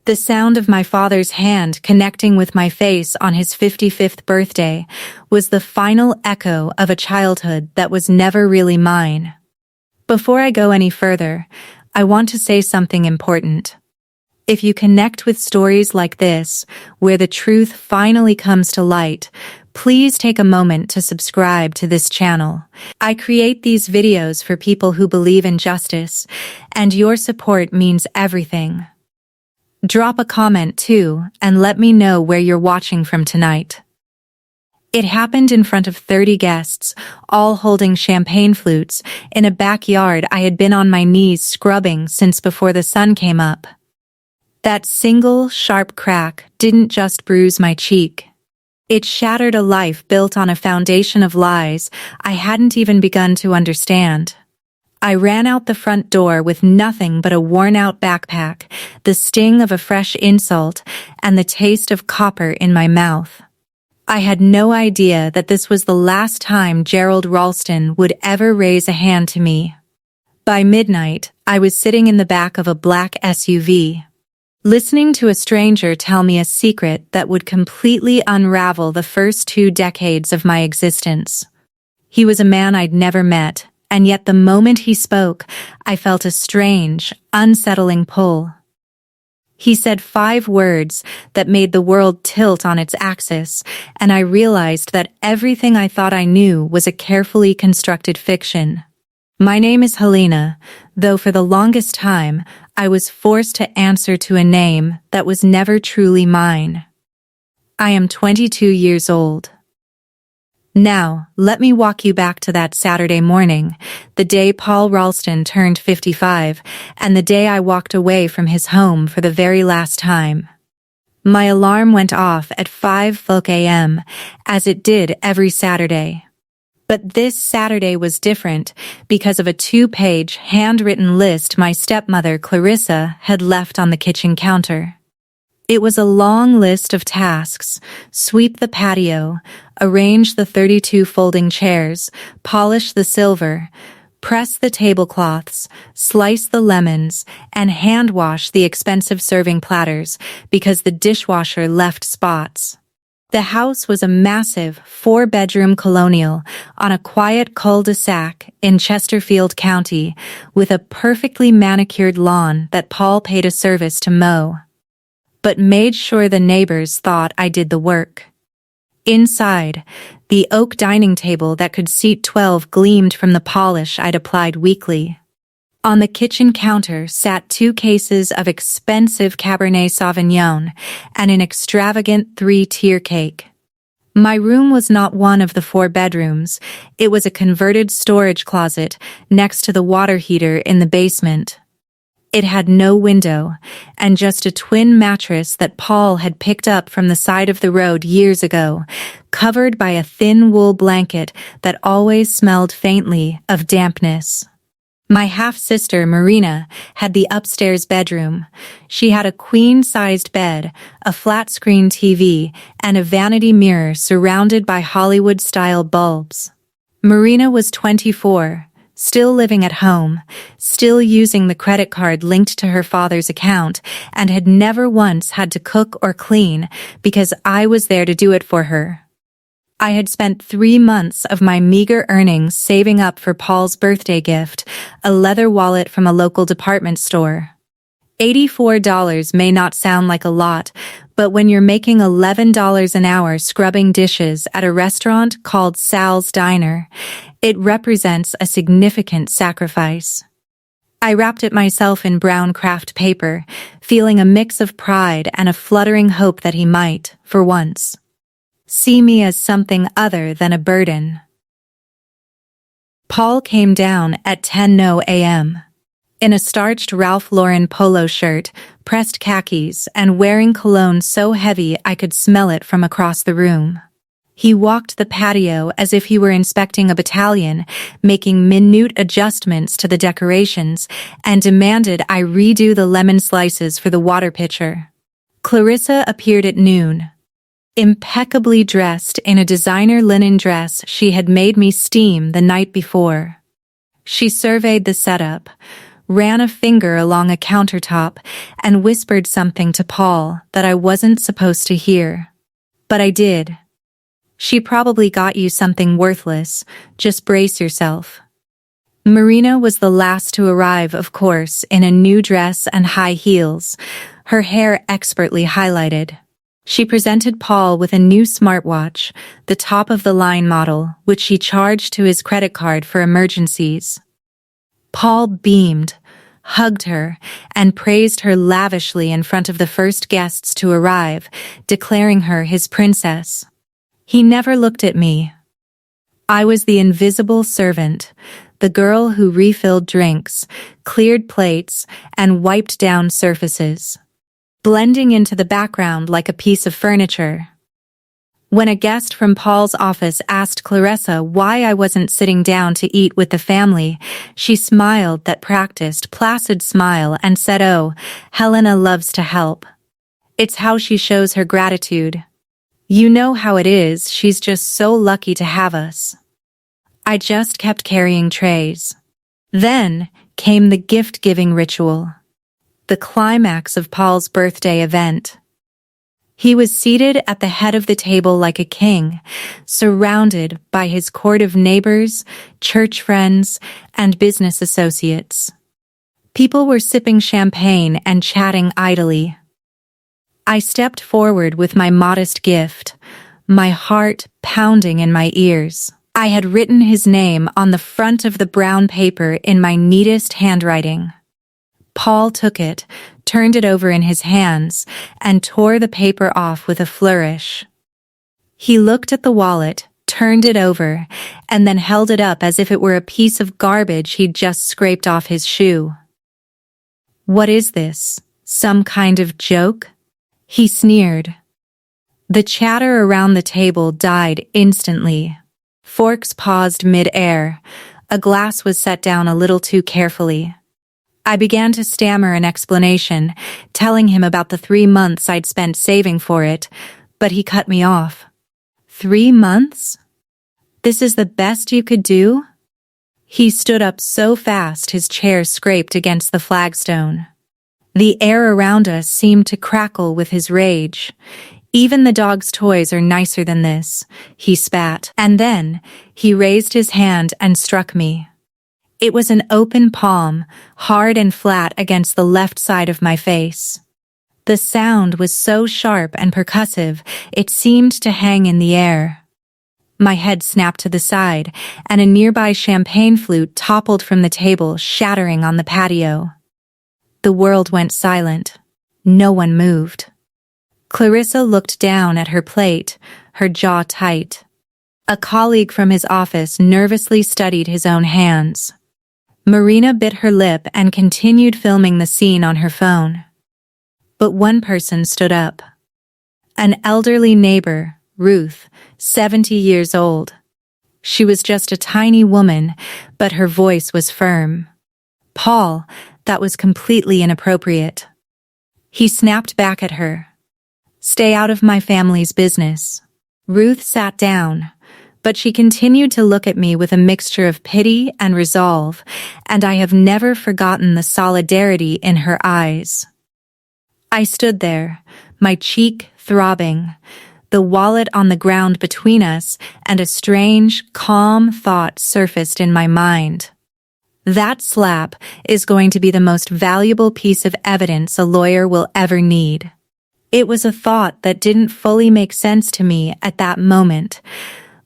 The sound of my father's hand connecting with my face on his 55th birthday was the final echo of a childhood that was never really mine. Before I go any further, I want to say something important. If you connect with stories like this, where the truth finally comes to light, please take a moment to subscribe to this channel. I create these videos for people who believe in justice, and your support means everything. Drop a comment too, and let me know where you're watching from tonight. It happened in front of 30 guests, all holding champagne flutes, in a backyard I had been on my knees scrubbing since before the sun came up. That single, sharp crack didn't just bruise my cheek. It shattered a life built on a foundation of lies I hadn't even begun to understand. I ran out the front door with nothing but a worn-out backpack, the sting of a fresh insult, and the taste of copper in my mouth. I had no idea that this was the last time Gerald Ralston would ever raise a hand to me. By midnight, I was sitting in the back of a black SUV, listening to a stranger tell me a secret that would completely unravel the first 2 decades of my existence. He was a man I'd never met, and yet the moment he spoke, I felt a strange, unsettling pull. He said 5 words that made the world tilt on its axis, and I realized that everything I thought I knew was a carefully constructed fiction. My name is Helena, though for the longest time, I was forced to answer to a name that was never truly mine. I am 22 years old. Now, let me walk you back to that Saturday morning, the day Paul Ralston turned 55, and the day I walked away from his home for the very last time. My alarm went off at 5:00 a.m., as it did every Saturday. But this Saturday was different because of a 2-page handwritten list my stepmother Clarissa had left on the kitchen counter. It was a long list of tasks: sweep the patio, arrange the 32 folding chairs, polish the silver, press the tablecloths, slice the lemons, and hand wash the expensive serving platters because the dishwasher left spots. The house was a massive 4-bedroom colonial on a quiet cul-de-sac in Chesterfield County with a perfectly manicured lawn that Paul paid a service to mow, but made sure the neighbors thought I did the work. Inside, the oak dining table that could seat 12 gleamed from the polish I'd applied weekly. On the kitchen counter sat 2 cases of expensive Cabernet Sauvignon and an extravagant 3-tier cake. My room was not one of the 4 bedrooms. It was a converted storage closet next to the water heater in the basement. It had no window, and just a twin mattress that Paul had picked up from the side of the road years ago, covered by a thin wool blanket that always smelled faintly of dampness. My half-sister, Marina, had the upstairs bedroom. She had a queen-sized bed, a flat-screen TV, and a vanity mirror surrounded by Hollywood-style bulbs. Marina was 24, still living at home, still using the credit card linked to her father's account, and had never once had to cook or clean because I was there to do it for her. I had spent 3 months of my meager earnings saving up for Paul's birthday gift, a leather wallet from a local department store. $84 may not sound like a lot, but when you're making $11 an hour scrubbing dishes at a restaurant called Sal's Diner, it represents a significant sacrifice. I wrapped it myself in brown craft paper, feeling a mix of pride and a fluttering hope that he might, for once, see me as something other than a burden. Paul came down at 10:00 a.m. in a starched Ralph Lauren polo shirt, pressed khakis, and wearing cologne so heavy I could smell it from across the room. He walked the patio as if he were inspecting a battalion, making minute adjustments to the decorations, and demanded I redo the lemon slices for the water pitcher. Clarissa appeared at noon, impeccably dressed in a designer linen dress she had made me steam the night before. She surveyed the setup, ran a finger along a countertop, and whispered something to Paul that I wasn't supposed to hear. But I did. "She probably got you something worthless. Just brace yourself." Marina was the last to arrive, of course, in a new dress and high heels, her hair expertly highlighted. She presented Paul with a new smartwatch, the top-of-the-line model, which she charged to his credit card for emergencies. Paul beamed, hugged her, and praised her lavishly in front of the first guests to arrive, declaring her his princess. He never looked at me. I was the invisible servant, the girl who refilled drinks, cleared plates, and wiped down surfaces, blending into the background like a piece of furniture. When a guest from Paul's office asked Clarissa why I wasn't sitting down to eat with the family, she smiled that practiced placid smile and said, "Oh, Helena loves to help. It's how she shows her gratitude. You know how it is, she's just so lucky to have us." I just kept carrying trays. Then came the gift-giving ritual, the climax of Paul's birthday event. He was seated at the head of the table like a king, surrounded by his court of neighbors, church friends, and business associates. People were sipping champagne and chatting idly. I stepped forward with my modest gift, my heart pounding in my ears. I had written his name on the front of the brown paper in my neatest handwriting. Paul took it, turned it over in his hands, and tore the paper off with a flourish. He looked at the wallet, turned it over, and then held it up as if it were a piece of garbage he'd just scraped off his shoe. "What is this? Some kind of joke?" he sneered. The chatter around the table died instantly. Forks paused mid-air. A glass was set down a little too carefully. I began to stammer an explanation, telling him about the 3 months I'd spent saving for it, but he cut me off. 3 months? This is the best you could do? He stood up so fast his chair scraped against the flagstone. The air around us seemed to crackle with his rage. "Even the dog's toys are nicer than this," he spat, and then he raised his hand and struck me. It was an open palm, hard and flat against the left side of my face. The sound was so sharp and percussive, it seemed to hang in the air. My head snapped to the side, and a nearby champagne flute toppled from the table, shattering on the patio. The world went silent. No one moved. Clarissa looked down at her plate, her jaw tight. A colleague from his office nervously studied his own hands. Marina bit her lip and continued filming the scene on her phone. But one person stood up. An elderly neighbor, Ruth, 70 years old. She was just a tiny woman, but her voice was firm. "Paul, that was completely inappropriate." He snapped back at her. "Stay out of my family's business." Ruth sat down, but she continued to look at me with a mixture of pity and resolve, and I have never forgotten the solidarity in her eyes. I stood there, my cheek throbbing, the wallet on the ground between us, and a strange, calm thought surfaced in my mind. That slap is going to be the most valuable piece of evidence a lawyer will ever need. It was a thought that didn't fully make sense to me at that moment,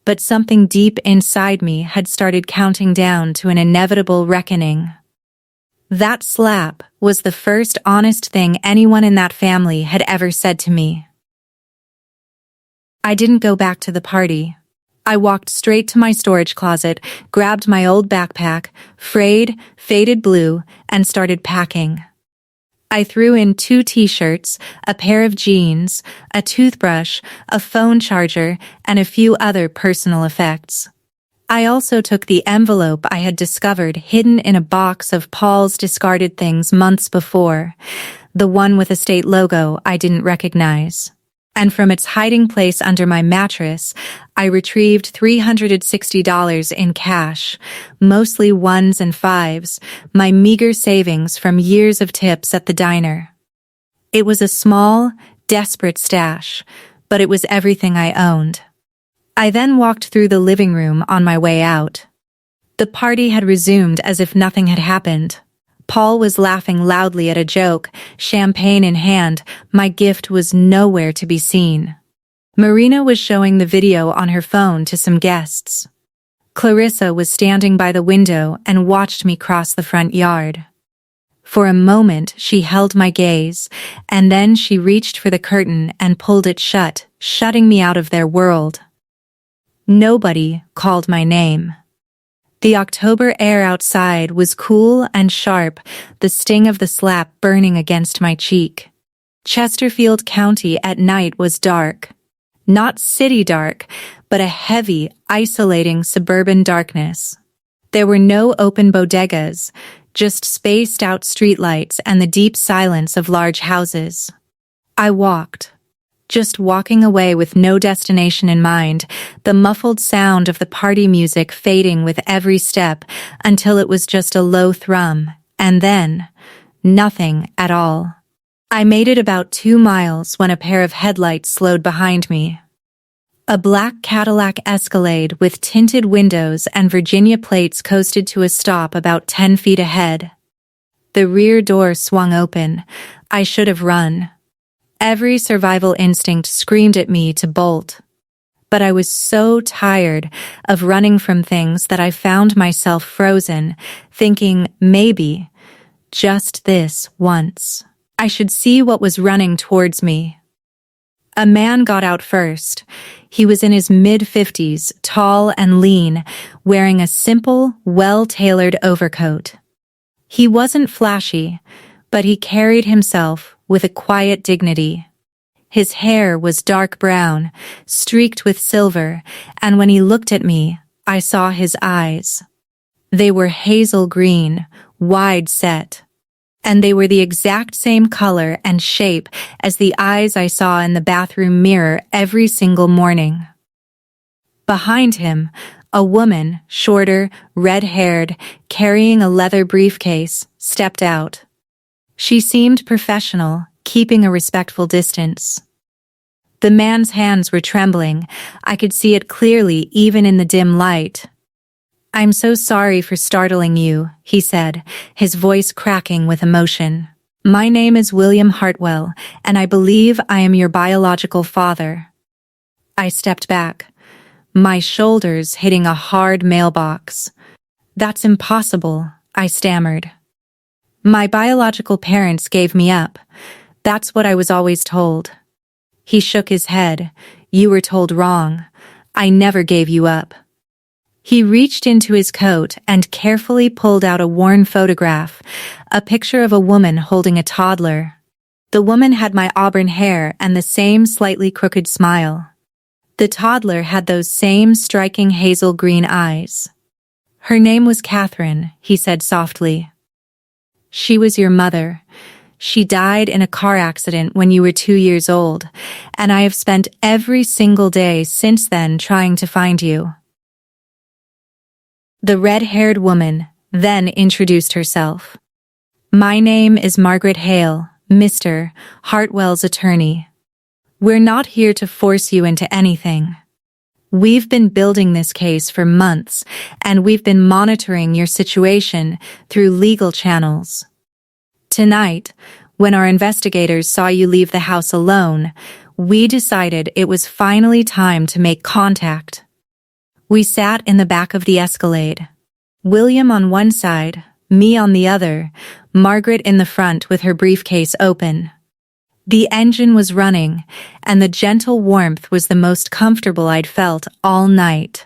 but something deep inside me had started counting down to an inevitable reckoning. That slap was the first honest thing anyone in that family had ever said to me. I didn't go back to the party. I walked straight to my storage closet, grabbed my old backpack, frayed, faded blue, and started packing. I threw in 2 t-shirts, a pair of jeans, a toothbrush, a phone charger, and a few other personal effects. I also took the envelope I had discovered hidden in a box of Paul's discarded things months before, the one with a state logo I didn't recognize. And from its hiding place under my mattress, I retrieved $360 in cash, mostly ones and fives, my meager savings from years of tips at the diner. It was a small, desperate stash, but it was everything I owned. I then walked through the living room on my way out. The party had resumed as if nothing had happened. Paul was laughing loudly at a joke, champagne in hand. My gift was nowhere to be seen. Marina was showing the video on her phone to some guests. Clarissa was standing by the window and watched me cross the front yard. For a moment she held my gaze, and then she reached for the curtain and pulled it shut, shutting me out of their world. Nobody called my name. The October air outside was cool and sharp, the sting of the slap burning against my cheek. Chesterfield County at night was dark. Not city dark, but a heavy, isolating suburban darkness. There were no open bodegas, just spaced-out streetlights and the deep silence of large houses. I walked. Just walking away with no destination in mind, the muffled sound of the party music fading with every step until it was just a low thrum, and then, nothing at all. I made it about 2 miles when a pair of headlights slowed behind me. A black Cadillac Escalade with tinted windows and Virginia plates coasted to a stop about 10 feet ahead. The rear door swung open. I should have run. Every survival instinct screamed at me to bolt. But I was so tired of running from things that I found myself frozen, thinking maybe, just this once, I should see what was running towards me. A man got out first. He was in his mid-50s, tall and lean, wearing a simple, well-tailored overcoat. He wasn't flashy, but he carried himself with a quiet dignity. His hair was dark brown, streaked with silver, and when he looked at me, I saw his eyes. They were hazel green, wide set. And they were the exact same color and shape as the eyes I saw in the bathroom mirror every single morning. Behind him, a woman, shorter, red-haired, carrying a leather briefcase, stepped out. She seemed professional, keeping a respectful distance. The man's hands were trembling. I could see it clearly even in the dim light. "I'm so sorry for startling you," he said, his voice cracking with emotion. "My name is William Hartwell, and I believe I am your biological father." I stepped back, my shoulders hitting a hard mailbox. "That's impossible," I stammered. "My biological parents gave me up. That's what I was always told." He shook his head. "You were told wrong. I never gave you up." He reached into his coat and carefully pulled out a worn photograph, a picture of a woman holding a toddler. The woman had my auburn hair and the same slightly crooked smile. The toddler had those same striking hazel green eyes. "Her name was Catherine," he said softly. "She was your mother. She died in a car accident when you were 2 years old, and I have spent every single day since then trying to find you." The red-haired woman then introduced herself. "My name is Margaret Hale, Mr. Hartwell's attorney. We're not here to force you into anything. We've been building this case for months, and we've been monitoring your situation through legal channels. Tonight, when our investigators saw you leave the house alone, we decided it was finally time to make contact. We sat in the back of the Escalade. William on one side, me on the other, Margaret in the front with her briefcase open. The engine was running, and the gentle warmth was the most comfortable I'd felt all night.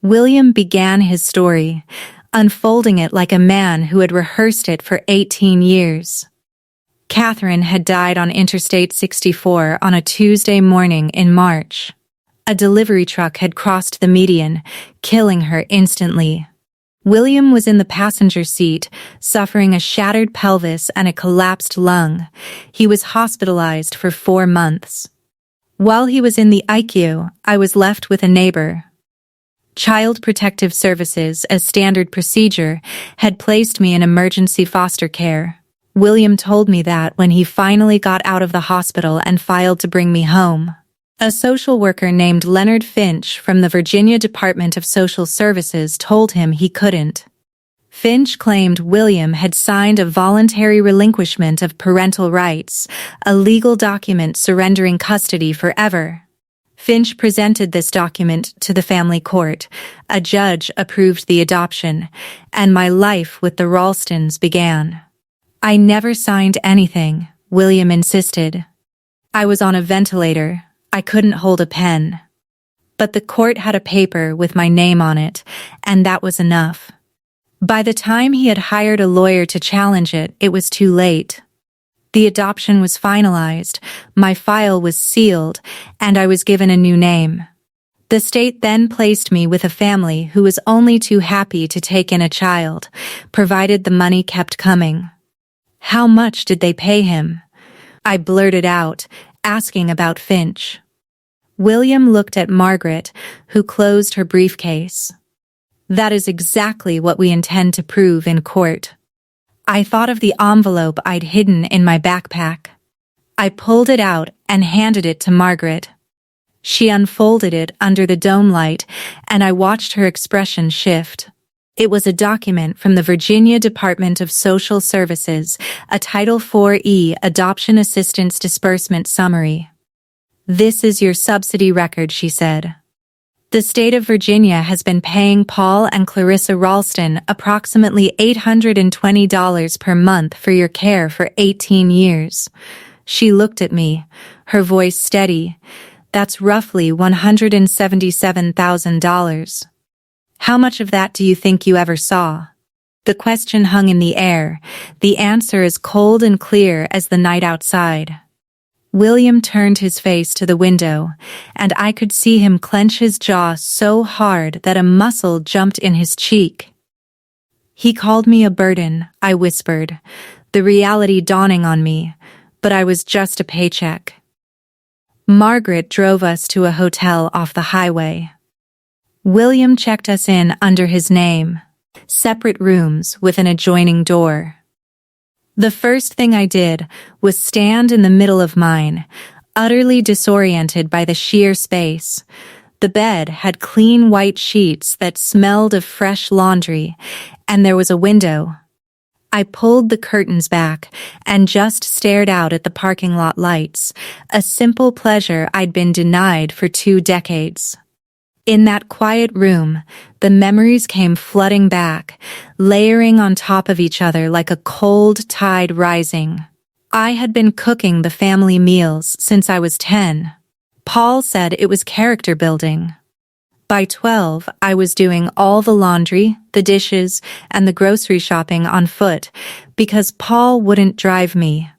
William began his story, unfolding it like a man who had rehearsed it for 18 years. Catherine had died on Interstate 64 on a Tuesday morning in March. A delivery truck had crossed the median, killing her instantly. William was in the passenger seat, suffering a shattered pelvis and a collapsed lung. He was hospitalized for 4 months. While he was in the ICU, I was left with a neighbor. Child Protective Services, as standard procedure, had placed me in emergency foster care. William told me that when he finally got out of the hospital and filed to bring me home. A social worker named Leonard Finch from the Virginia Department of Social Services told him he couldn't. Finch claimed William had signed a voluntary relinquishment of parental rights, a legal document surrendering custody forever. Finch presented this document to the family court. A judge approved the adoption, and my life with the Ralstons began. I never signed anything, William insisted. I was on a ventilator. I couldn't hold a pen. But the court had a paper with my name on it, and that was enough. By the time he had hired a lawyer to challenge it, it was too late. The adoption was finalized, my file was sealed, and I was given a new name. The state then placed me with a family who was only too happy to take in a child, provided the money kept coming. How much did they pay him? I blurted out, asking about Finch. William looked at Margaret, who closed her briefcase. That is exactly what we intend to prove in court. I thought of the envelope I'd hidden in my backpack. I pulled it out and handed it to Margaret. She unfolded it under the dome light, and I watched her expression shift. It was a document from the Virginia Department of Social Services, a Title IV Adoption Assistance Disbursement Summary. "This is your subsidy record," she said. The state of Virginia has been paying Paul and Clarissa Ralston approximately $820 per month for your care for 18 years. She looked at me, her voice steady. That's roughly $177,000. How much of that do you think you ever saw? The question hung in the air, the answer as cold and clear as the night outside. William turned his face to the window, and I could see him clench his jaw so hard that a muscle jumped in his cheek. "He called me a burden," I whispered, the reality dawning on me, but I was just a paycheck. Margaret drove us to a hotel off the highway. William checked us in under his name, separate rooms with an adjoining door. The first thing I did was stand in the middle of mine, utterly disoriented by the sheer space. The bed had clean white sheets that smelled of fresh laundry, and there was a window. I pulled the curtains back and just stared out at the parking lot lights, a simple pleasure I'd been denied for 2 decades. In that quiet room, the memories came flooding back, layering on top of each other like a cold tide rising. I had been cooking the family meals since I was 10. Paul said it was character building. By 12, I was doing all the laundry, the dishes, and the grocery shopping on foot, because Paul wouldn't drive me.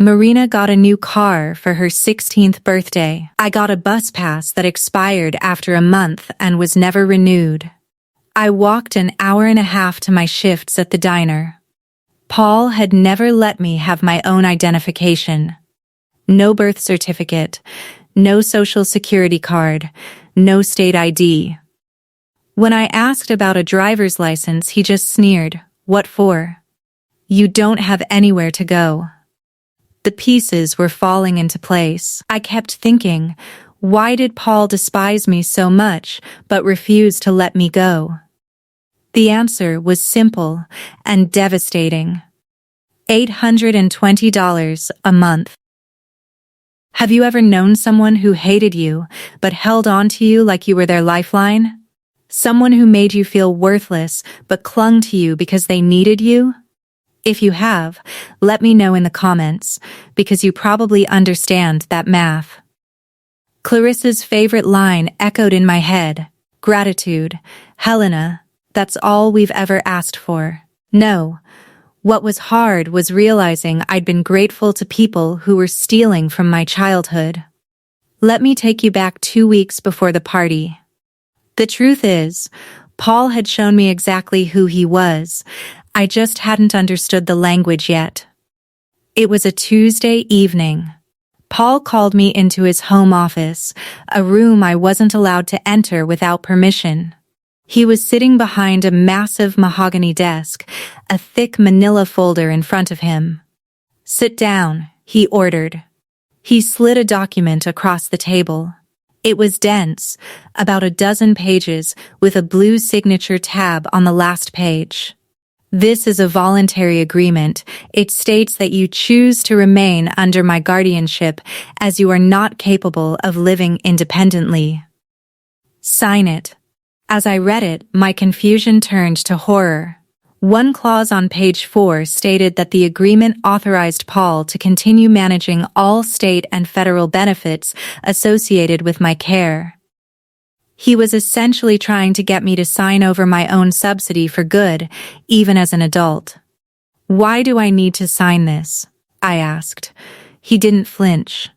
Marina got a new car for her 16th birthday. I got a bus pass that expired after a month and was never renewed. I walked an hour and a half to my shifts at the diner. Paul had never let me have my own identification. No birth certificate, no social security card, no state ID. When I asked about a driver's license, he just sneered. "What for? You don't have anywhere to go." The pieces were falling into place. I kept thinking, why did Paul despise me so much but refuse to let me go? The answer was simple and devastating. $820 a month. Have you ever known someone who hated you but held on to you like you were their lifeline? Someone who made you feel worthless but clung to you because they needed you? If you have, let me know in the comments, because you probably understand that math. Clarissa's favorite line echoed in my head. "Gratitude, Helena, that's all we've ever asked for." No, what was hard was realizing I'd been grateful to people who were stealing from my childhood. Let me take you back 2 weeks before the party. The truth is, Paul had shown me exactly who he was. I just hadn't understood the language yet. It was a Tuesday evening. Paul called me into his home office, a room I wasn't allowed to enter without permission. He was sitting behind a massive mahogany desk, a thick manila folder in front of him. "Sit down," he ordered. He slid a document across the table. It was dense, about a dozen pages, with a blue signature tab on the last page. "This is a voluntary agreement. It states that you choose to remain under my guardianship as you are not capable of living independently. Sign it." As I read it, my confusion turned to horror. One clause on page 4 stated that the agreement authorized Paul to continue managing all state and federal benefits associated with my care. He was essentially trying to get me to sign over my own subsidy for good, even as an adult. "Why do I need to sign this?" I asked. He didn't flinch.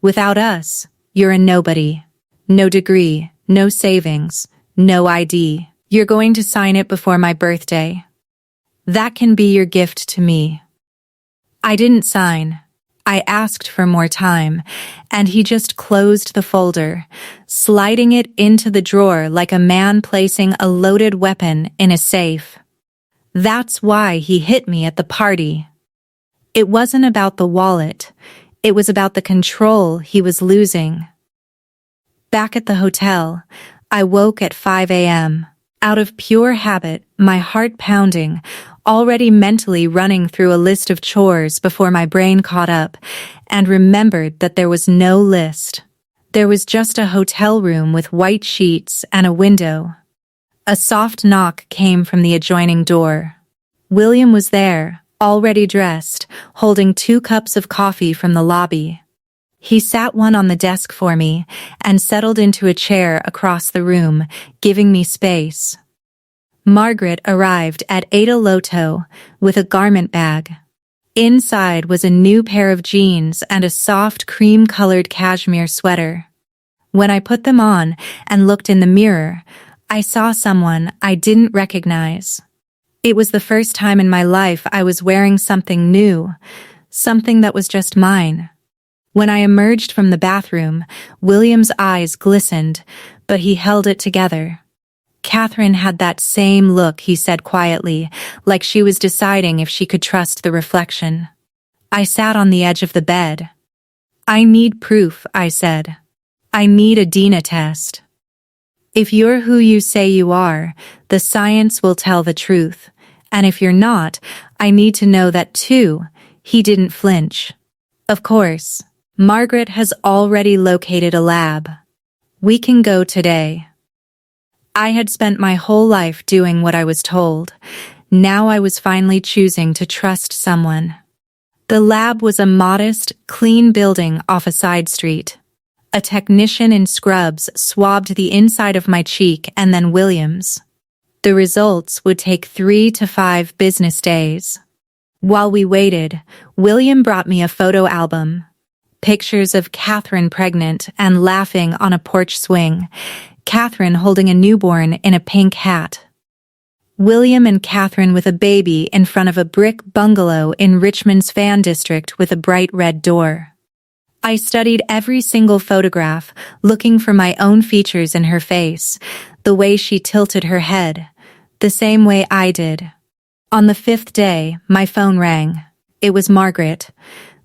"Without us, you're a nobody. No degree, no savings, no ID. You're going to sign it before my birthday. That can be your gift to me." I didn't sign. I asked for more time, and he just closed the folder, sliding it into the drawer like a man placing a loaded weapon in a safe. That's why he hit me at the party. It wasn't about the wallet. It was about the control he was losing. Back at the hotel, I woke at 5 a.m. Out of pure habit, my heart pounding, already mentally running through a list of chores before my brain caught up, and remembered that there was no list. There was just a hotel room with white sheets and a window. A soft knock came from the adjoining door. William was there, already dressed, holding 2 cups of coffee from the lobby. He sat one on the desk for me and settled into a chair across the room, giving me space. Margaret arrived at Ada Loto with a garment bag. Inside was a new pair of jeans and a soft cream-colored cashmere sweater. When I put them on and looked in the mirror, I saw someone I didn't recognize. It was the first time in my life I was wearing something new, something that was just mine. When I emerged from the bathroom, William's eyes glistened, but he held it together. "Catherine had that same look," he said quietly, like she was deciding if she could trust the reflection. I sat on the edge of the bed. "I need proof," I said. "I need a DNA test. If you're who you say you are, the science will tell the truth. And if you're not, I need to know that too." He didn't flinch. "Of course. Margaret has already located a lab. We can go today." I had spent my whole life doing what I was told. Now I was finally choosing to trust someone. The lab was a modest, clean building off a side street. A technician in scrubs swabbed the inside of my cheek and then William's. The results would take 3 to 5 business days. While we waited, William brought me a photo album. Pictures of Catherine pregnant and laughing on a porch swing, Catherine holding a newborn in a pink hat. William and Catherine with a baby in front of a brick bungalow in Richmond's Fan District with a bright red door. I studied every single photograph, looking for my own features in her face, the way she tilted her head, the same way I did. On the 5th day, my phone rang. It was Margaret.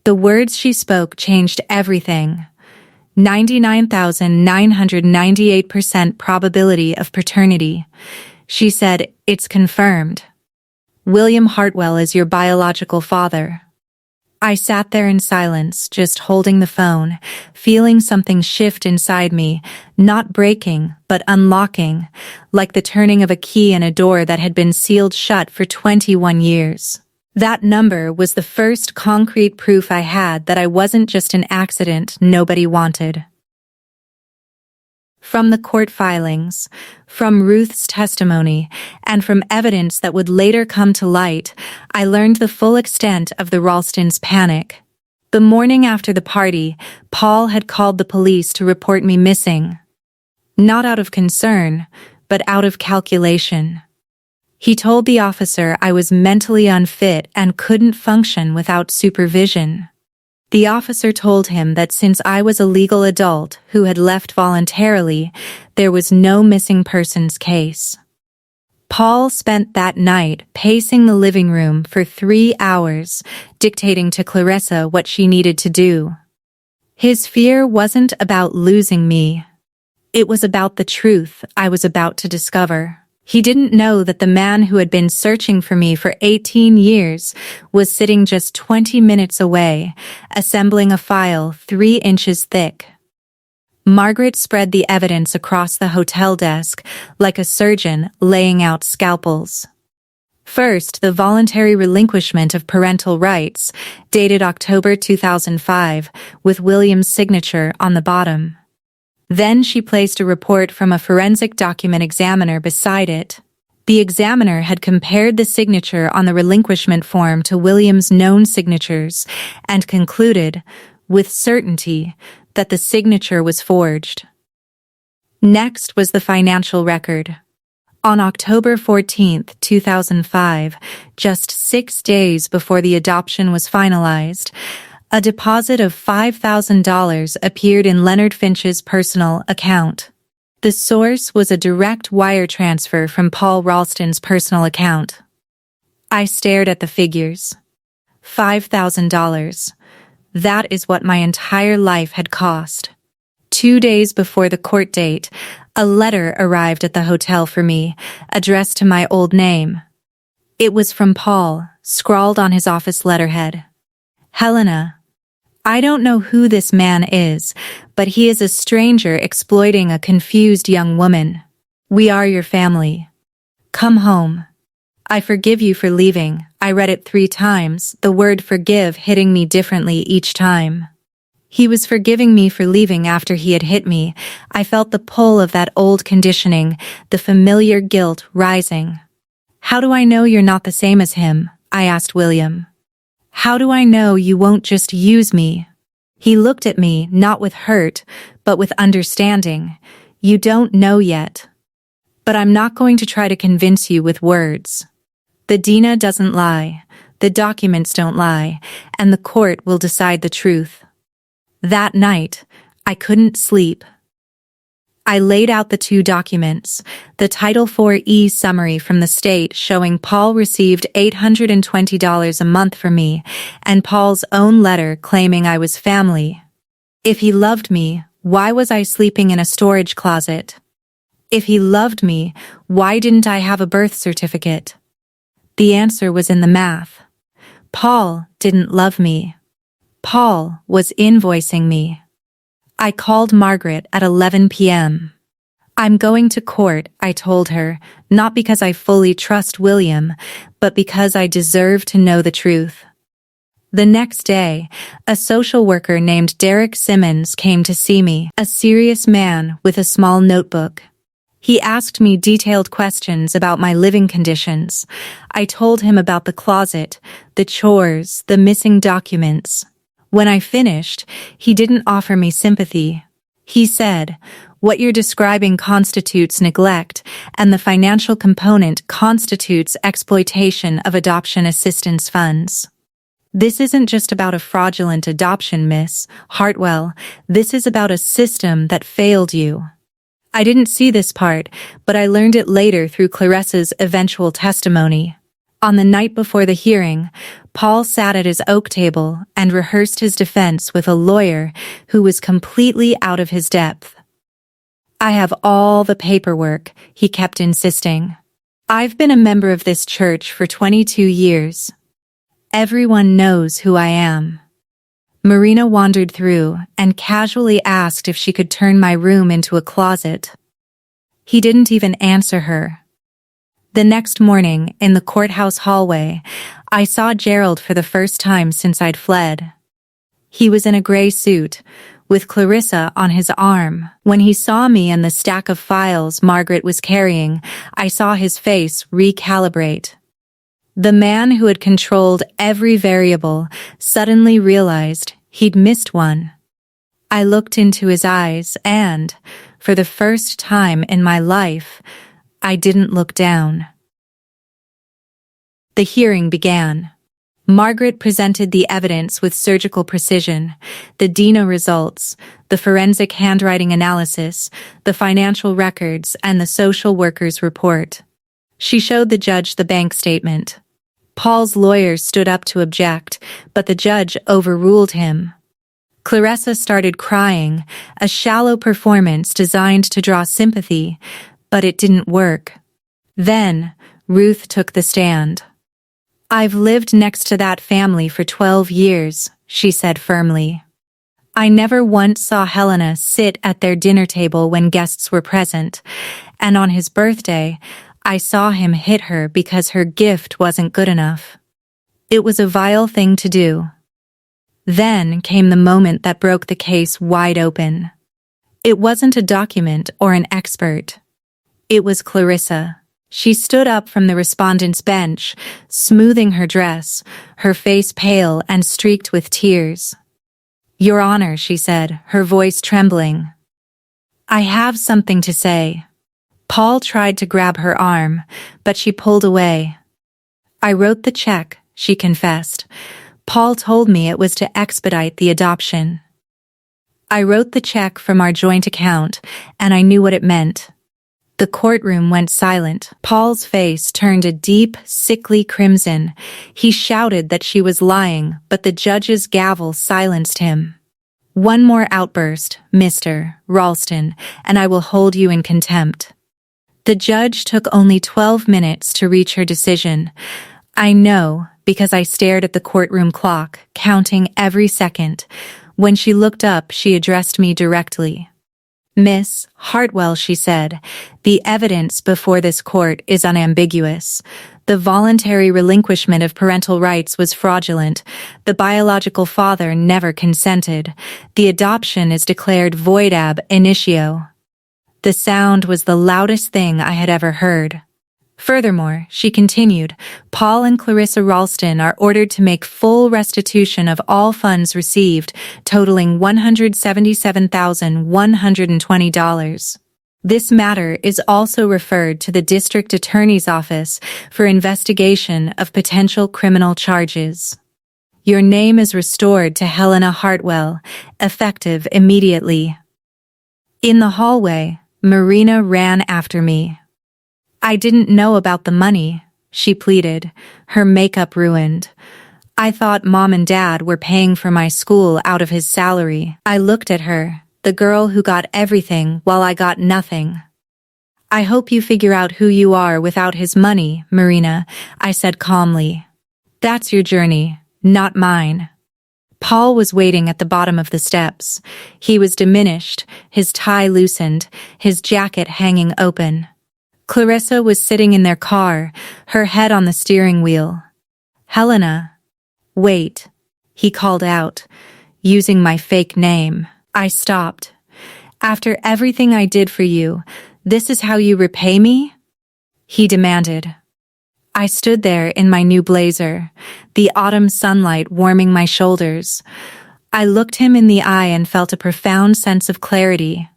The words she spoke changed everything. 99,998% probability of paternity. She said, "It's confirmed. William Hartwell is your biological father." I sat there in silence, just holding the phone, feeling something shift inside me, not breaking, but unlocking, like the turning of a key in a door that had been sealed shut for 21 years. That number was the first concrete proof I had that I wasn't just an accident nobody wanted. From the court filings, from Ruth's testimony, and from evidence that would later come to light, I learned the full extent of the Ralstons' panic. The morning after the party, Paul had called the police to report me missing. Not out of concern, but out of calculation. He told the officer I was mentally unfit and couldn't function without supervision. The officer told him that since I was a legal adult who had left voluntarily, there was no missing persons case. Paul spent that night pacing the living room for 3 hours, dictating to Clarissa what she needed to do. His fear wasn't about losing me. It was about the truth I was about to discover. He didn't know that the man who had been searching for me for 18 years was sitting just 20 minutes away, assembling a file 3 inches thick. Margaret spread the evidence across the hotel desk like a surgeon laying out scalpels. First, the voluntary relinquishment of parental rights, dated October 2005, with William's signature on the bottom. Then she placed a report from a forensic document examiner beside it. The examiner had compared the signature on the relinquishment form to William's known signatures and concluded, with certainty, that the signature was forged. Next was the financial record. On October 14, 2005, just 6 days before the adoption was finalized, a deposit of $5,000 appeared in Leonard Finch's personal account. The source was a direct wire transfer from Paul Ralston's personal account. I stared at the figures. $5,000. That is what my entire life had cost. 2 days before the court date, a letter arrived at the hotel for me, addressed to my old name. It was from Paul, scrawled on his office letterhead. Helena, I don't know who this man is, but he is a stranger exploiting a confused young woman. We are your family. Come home. I forgive you for leaving. I read it 3 times, the word forgive hitting me differently each time. He was forgiving me for leaving after he had hit me. I felt the pull of that old conditioning, the familiar guilt rising. How do I know you're not the same as him? I asked William. How do I know you won't just use me? He looked at me, not with hurt, but with understanding. You don't know yet. But I'm not going to try to convince you with words. The Dina doesn't lie, the documents don't lie, and the court will decide the truth. That night, I couldn't sleep. I laid out the 2 documents, the Title IV-E summary from the state showing Paul received $820 a month from me, and Paul's own letter claiming I was family. If he loved me, why was I sleeping in a storage closet? If he loved me, why didn't I have a birth certificate? The answer was in the math. Paul didn't love me. Paul was invoicing me. I called Margaret at 11 p.m. I'm going to court, I told her, not because I fully trust William, but because I deserve to know the truth. The next day, a social worker named Derek Simmons came to see me, a serious man with a small notebook. He asked me detailed questions about my living conditions. I told him about the closet, the chores, the missing documents. When I finished, he didn't offer me sympathy. He said, "What you're describing constitutes neglect, and the financial component constitutes exploitation of adoption assistance funds. This isn't just about a fraudulent adoption, Miss Hartwell. This is about a system that failed you." I didn't see this part, but I learned it later through Clarissa's eventual testimony. On the night before the hearing, Paul sat at his oak table and rehearsed his defense with a lawyer who was completely out of his depth. I have all the paperwork, he kept insisting. I've been a member of this church for 22 years. Everyone knows who I am. Marina wandered through and casually asked if she could turn my room into a closet. He didn't even answer her. The next morning, in the courthouse hallway, I saw Gerald for the first time since I'd fled. He was in a gray suit, with Clarissa on his arm. When he saw me and the stack of files Margaret was carrying, I saw his face recalibrate. The man who had controlled every variable suddenly realized he'd missed one. I looked into his eyes and, for the first time in my life, I didn't look down. The hearing began. Margaret presented the evidence with surgical precision, the DNA results, the forensic handwriting analysis, the financial records, and the social worker's report. She showed the judge the bank statement. Paul's lawyers stood up to object, but the judge overruled him. Clarissa started crying, a shallow performance designed to draw sympathy, but it didn't work. Then, Ruth took the stand. "I've lived next to that family for 12 years, she said firmly. "I never once saw Helena sit at their dinner table when guests were present, and on his birthday, I saw him hit her because her gift wasn't good enough. It was a vile thing to do." Then came the moment that broke the case wide open. It wasn't a document or an expert. It was Clarissa. She stood up from the respondent's bench, smoothing her dress, her face pale and streaked with tears. "Your Honor," she said, her voice trembling. "I have something to say." Paul tried to grab her arm, but she pulled away. "I wrote the check," she confessed. "Paul told me it was to expedite the adoption. I wrote the check from our joint account, and I knew what it meant." The courtroom went silent. Paul's face turned a deep, sickly crimson. He shouted that she was lying, but the judge's gavel silenced him. "One more outburst, Mr. Ralston, and I will hold you in contempt." The judge took only 12 minutes to reach her decision. I know, because I stared at the courtroom clock, counting every second. When she looked up, she addressed me directly. "Miss Hartwell," she said, "the evidence before this court is unambiguous. The voluntary relinquishment of parental rights was fraudulent. The biological father never consented. The adoption is declared void ab initio." The sound was the loudest thing I had ever heard. Furthermore, she continued, "Paul and Clarissa Ralston are ordered to make full restitution of all funds received, totaling $177,120. This matter is also referred to the District Attorney's Office for investigation of potential criminal charges. Your name is restored to Helena Hartwell, effective immediately." In the hallway, Marina ran after me. "I didn't know about the money," she pleaded, her makeup ruined. "I thought Mom and Dad were paying for my school out of his salary." I looked at her, the girl who got everything while I got nothing. "I hope you figure out who you are without his money, Marina," I said calmly. "That's your journey, not mine." Paul was waiting at the bottom of the steps. He was diminished, his tie loosened, his jacket hanging open. Clarissa was sitting in their car, her head on the steering wheel. "Helena." "Wait," he called out, using my fake name. I stopped. "After everything I did for you, this is how you repay me?" he demanded. I stood there in my new blazer, the autumn sunlight warming my shoulders. I looked him in the eye and felt a profound sense of clarity.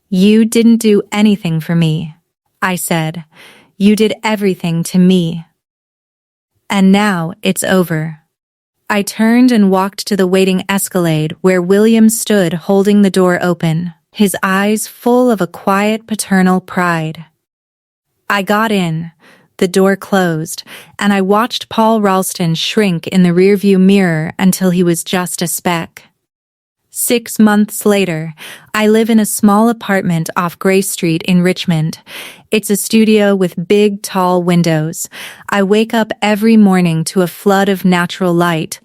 "You didn't do anything for me," I said. "You did everything to me. And now it's over." I turned and walked to the waiting Escalade where William stood holding the door open, his eyes full of a quiet paternal pride. I got in, the door closed, and I watched Paul Ralston shrink in the rearview mirror until he was just a speck. 6 months later, I live in a small apartment off Gray Street in Richmond. It's a studio with big, tall windows. I wake up every morning to a flood of natural light.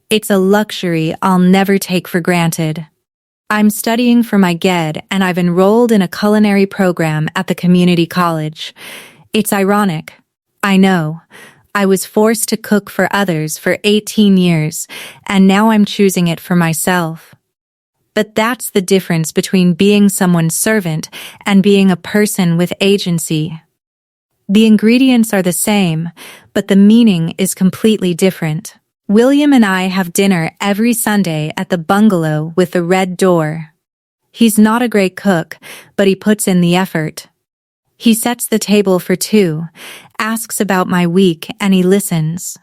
It's a luxury I'll never take for granted. I'm studying for my GED, and I've enrolled in a culinary program at the community college. It's ironic, I know. I was forced to cook for others for 18 years, and now I'm choosing it for myself. But that's the difference between being someone's servant and being a person with agency. The ingredients are the same, but the meaning is completely different. William and I have dinner every Sunday at the bungalow with the red door. He's not a great cook, but he puts in the effort. He sets the table for 2, asks about my week, and he listens.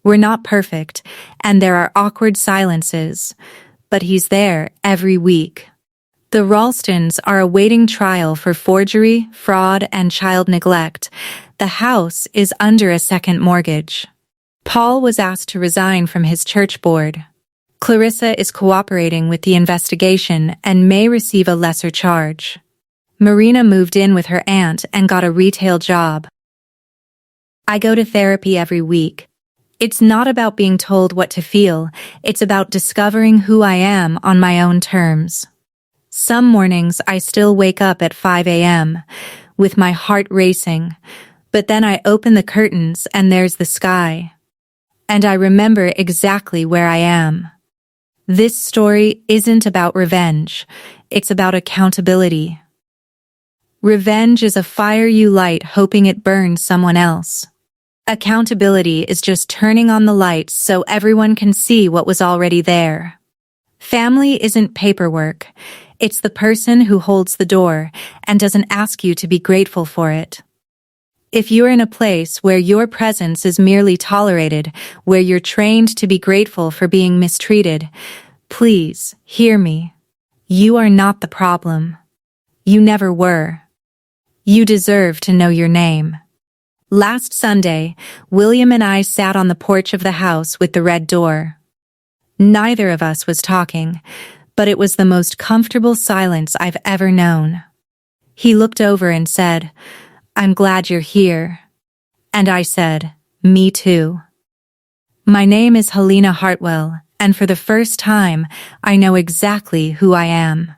We're not perfect, and there are awkward silences, but he's there every week. The Ralstons are awaiting trial for forgery, fraud, and child neglect. The house is under a second mortgage. Paul was asked to resign from his church board. Clarissa is cooperating with the investigation and may receive a lesser charge. Marina moved in with her aunt and got a retail job. I go to therapy every week. It's not about being told what to feel, it's about discovering who I am on my own terms. Some mornings I still wake up at 5 a.m., with my heart racing, but then I open the curtains and there's the sky. And I remember exactly where I am. This story isn't about revenge, it's about accountability. Revenge is a fire you light hoping it burns someone else. Accountability is just turning on the lights so everyone can see what was already there. Family isn't paperwork. It's the person who holds the door and doesn't ask you to be grateful for it. If you're in a place where your presence is merely tolerated, where you're trained to be grateful for being mistreated, please hear me. You are not the problem. You never were. You deserve to know your name. Last Sunday, William and I sat on the porch of the house with the red door. Neither of us was talking, but it was the most comfortable silence I've ever known. He looked over and said, "I'm glad you're here." And I said, "Me too." My name is Helena Hartwell, and for the first time, I know exactly who I am.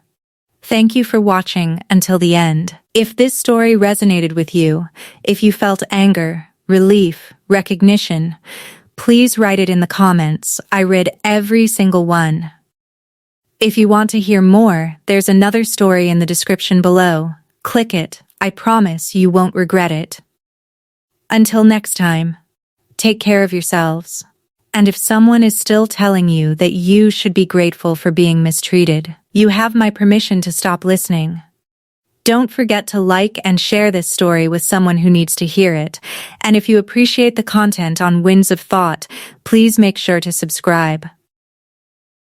Thank you for watching until the end. If this story resonated with you, if you felt anger, relief, recognition, please write it in the comments. I read every single one. If you want to hear more, there's another story in the description below. Click it. I promise you won't regret it. Until next time, take care of yourselves. And if someone is still telling you that you should be grateful for being mistreated, you have my permission to stop listening. Don't forget to like and share this story with someone who needs to hear it. And if you appreciate the content on Winds of Thought, please make sure to subscribe.